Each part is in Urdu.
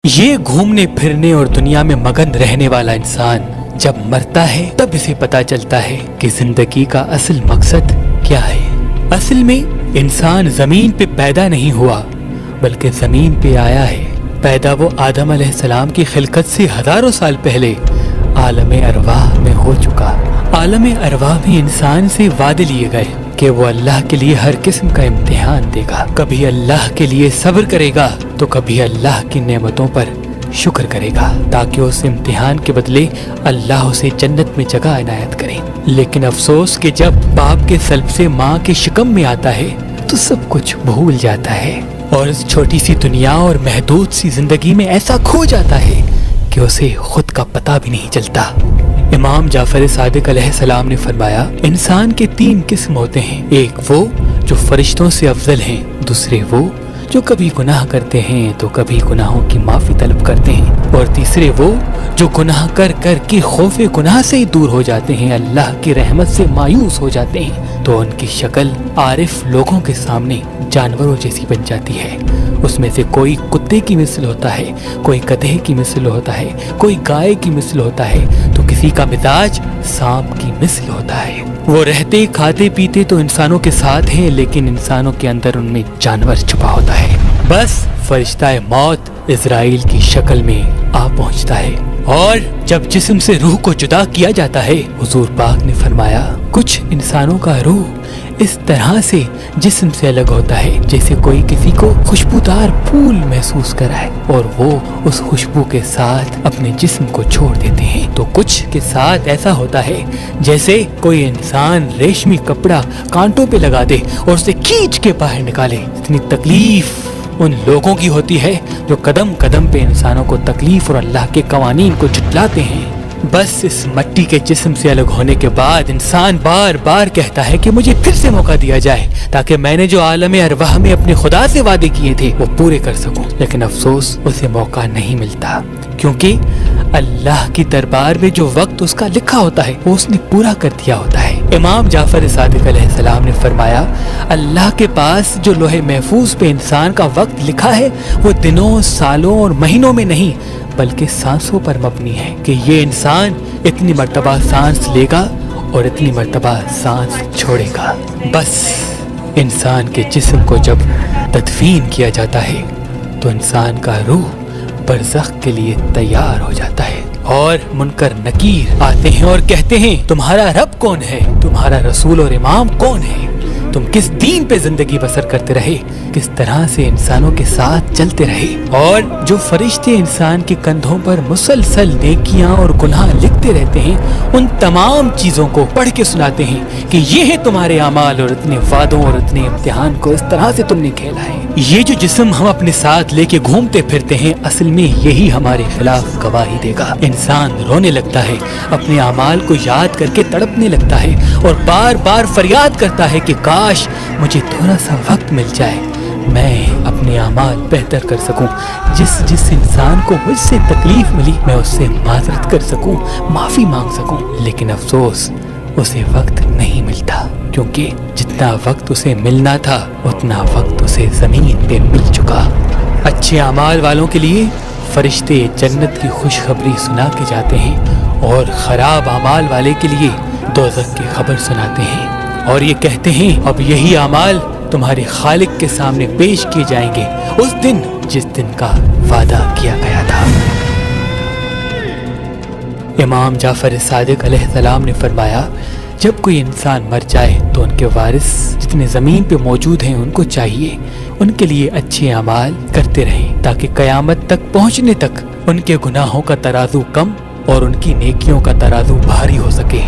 یہ گھومنے پھرنے اور دنیا میں مگن رہنے والا انسان جب مرتا ہے تب اسے پتا چلتا ہے کہ زندگی کا اصل مقصد کیا ہے۔ اصل میں انسان زمین پہ پیدا نہیں ہوا بلکہ زمین پہ آیا ہے۔ پیدا وہ آدم علیہ السلام کی خلقت سے ہزاروں سال پہلے عالم ارواح میں ہو چکا۔ عالم ارواح میں انسان سے وعدے لیے گئے کہ وہ اللہ کے لیے ہر قسم کا امتحان دے گا، کبھی اللہ کے لیے صبر کرے گا تو کبھی اللہ کی نعمتوں پر شکر کرے گا تاکہ اس امتحان کے بدلے اللہ اسے جنت میں جگہ عنایت کرے۔ لیکن افسوس کہ جب باپ کے سلب سے ماں کے شکم میں آتا ہے تو سب کچھ بھول جاتا ہے اور اس چھوٹی سی دنیا اور محدود سی زندگی میں ایسا کھو جاتا ہے کہ اسے خود کا پتہ بھی نہیں چلتا۔ امام جعفر صادق علیہ السلام نے فرمایا، انسان کے 3 قسم ہوتے ہیں، ایک وہ جو فرشتوں سے افضل ہیں، دوسرے وہ جو کبھی گناہ کرتے ہیں تو کبھی گناہوں کی معافی طلب کرتے ہیں، اور تیسرے وہ جو گناہ کر کر کے خوف گناہ سے ہی دور ہو جاتے ہیں، اللہ کی رحمت سے مایوس ہو جاتے ہیں تو ان کی شکل عارف لوگوں کے سامنے جانوروں جیسی بن جاتی ہے۔ اس میں سے کوئی کتے کی مثل ہوتا ہے، کوئی گدھے کی مثل ہوتا ہے، کوئی گائے کی مثل ہوتا ہے تو کسی کا مزاج سانپ کی مثل ہوتا ہے۔ وہ رہتے کھاتے پیتے تو انسانوں کے ساتھ ہیں لیکن انسانوں کے اندر ان میں جانور چھپا ہوتا ہے۔ بس فرشتہ موت اسرائیل کی شکل میں آ پہنچتا ہے اور جب جسم سے روح کو جدا کیا جاتا ہے، حضور پاک نے فرمایا کچھ انسانوں کا روح اس طرح سے جسم سے الگ ہوتا ہے جیسے کوئی کسی کو خوشبودار پھول محسوس کرائے اور وہ اس خوشبو کے ساتھ اپنے جسم کو چھوڑ دیتے ہیں، تو کچھ کے ساتھ ایسا ہوتا ہے جیسے کوئی انسان ریشمی کپڑا کانٹوں پہ لگا دے اور اسے کھینچ کے باہر نکالے۔ اتنی تکلیف ان لوگوں کی ہوتی ہے جو قدم قدم پہ انسانوں کو تکلیف اور اللہ کے قوانین کو جھٹلاتے ہیں۔ بس اس مٹی کے جسم سے الگ ہونے کے بعد انسان بار بار کہتا ہے کہ مجھے پھر سے موقع دیا جائے تاکہ میں نے جو عالم ارواح میں اپنے خدا سے وعدے کیے تھے وہ پورے کر سکوں، لیکن افسوس اسے موقع نہیں ملتا کیونکہ اللہ کی دربار میں جو وقت اس کا لکھا ہوتا ہے وہ اس نے پورا کر دیا ہوتا ہے۔ امام جعفر صادق علیہ السلام نے فرمایا، اللہ کے پاس جو لوح محفوظ پہ انسان کا وقت لکھا ہے وہ دنوں، سالوں اور مہینوں میں نہیں بلکہ سانسوں پر مبنی ہے کہ یہ انسان اتنی مرتبہ سانس لے گا اور اتنی مرتبہ سانس چھوڑے گا۔ بس انسان کے جسم کو جب تدفین کیا جاتا ہے تو انسان کا روح برزخ کے لیے تیار ہو جاتا ہے اور منکر نکیر آتے ہیں اور کہتے ہیں تمہارا رب کون ہے، تمہارا رسول اور امام کون ہے، تم کس دین پہ زندگی بسر کرتے رہے، کس طرح سے انسانوں کے ساتھ چلتے رہے۔ اور جو فرشتے انسان کے کندھوں پر مسلسل نیکیاں اور گناہ لکھتے رہتے ہیں ان تمام چیزوں کو پڑھ کے سناتے ہیں کہ یہ ہے تمہارے اعمال اور اتنے وعدوں اور اتنے امتحان کو اس طرح سے تم نے کھیلا ہے۔ یہ جو جسم ہم اپنے ساتھ لے کے گھومتے پھرتے ہیں اصل میں یہی ہمارے خلاف گواہی دے گا۔ انسان رونے لگتا ہے، اپنے اعمال کو یاد کر کے تڑپنے لگتا ہے اور بار بار فریاد کرتا ہے کہ کاش مجھے تھوڑا سا وقت مل جائے، میں اپنے اعمال بہتر کر سکوں، جس انسان کو مجھ سے تکلیف ملی میں اس سے معذرت کر سکوں، معافی مانگ سکوں، لیکن افسوس اسے وقت نہیں ملتا کیونکہ جتنا وقت اسے ملنا تھا اتنا وقت اسے زمین پہ مل چکا۔ اچھے اعمال والوں کے لیے فرشتے جنت کی خوشخبری سنا کے جاتے ہیں اور خراب اعمال والے کے لیے دوزخ کی خبر سناتے ہیں اور یہ کہتے ہیں اب یہی اعمال تمہارے خالق کے سامنے پیش کیے جائیں گے اس دن جس دن کا وعدہ کیا گیا تھا۔ امام جعفر صادق علیہ السلام نے فرمایا جب کوئی انسان مر جائے تو ان کے وارث جتنے زمین پہ موجود ہیں ان کو چاہیے ان کے لیے اچھے اعمال کرتے رہیں تاکہ قیامت تک پہنچنے تک ان کے گناہوں کا ترازو کم اور ان کی نیکیوں کا ترازو بھاری ہو سکے۔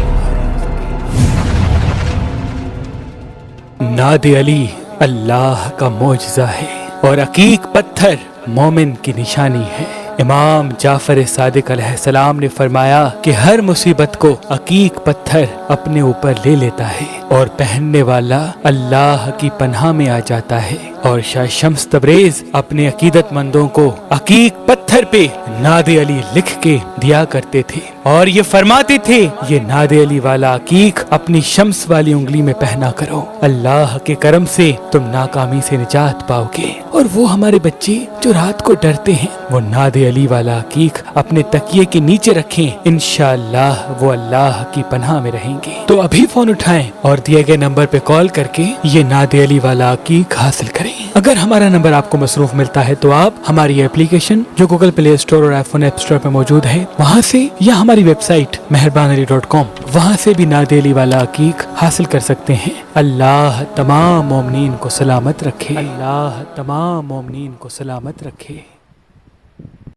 ناد علی اللہ کا معجزہ ہے اور عقیق پتھر مومن کی نشانی ہے۔ امام جعفر صادق علیہ السلام نے فرمایا کہ ہر مصیبت کو عقیق پتھر اپنے اوپر لے لیتا ہے اور پہننے والا اللہ کی پناہ میں آ جاتا ہے۔ اور شاہ شمس تبریز اپنے عقیدت مندوں کو عقیق پتھر پہ ناد علی لکھ کے دیا کرتے تھے اور یہ فرماتے تھے یہ ناد علی والا عقیق اپنی شمس والی انگلی میں پہنا کرو، اللہ کے کرم سے تم ناکامی سے نجات پاؤ گے۔ اور وہ ہمارے بچے جو رات کو ڈرتے ہیں وہ ناد علی والا عقیق اپنے تکیے کے نیچے رکھیں، انشاءاللہ وہ اللہ کی پناہ میں رہیں گے۔ تو ابھی فون اٹھائیں اور دیے گئے نمبر پہ کال کر کے یہ ناد علی والا عقیق حاصل کریں۔ اگر ہمارا نمبر آپ کو مصروف ملتا ہے تو آپ ہماری اپلیکیشن جو گوگل پلے اسٹور اور آئی فون ایپ اسٹور پہ موجود ہے وہاں سے، یا ہماری ویب سائٹ meherbanali.com وہاں سے بھی ناد علی والا عقیق حاصل کر سکتے ہیں۔ اللہ تمام مومنین کو سلامت رکھے، اللہ تمام مومنین کو سلامت رکھے۔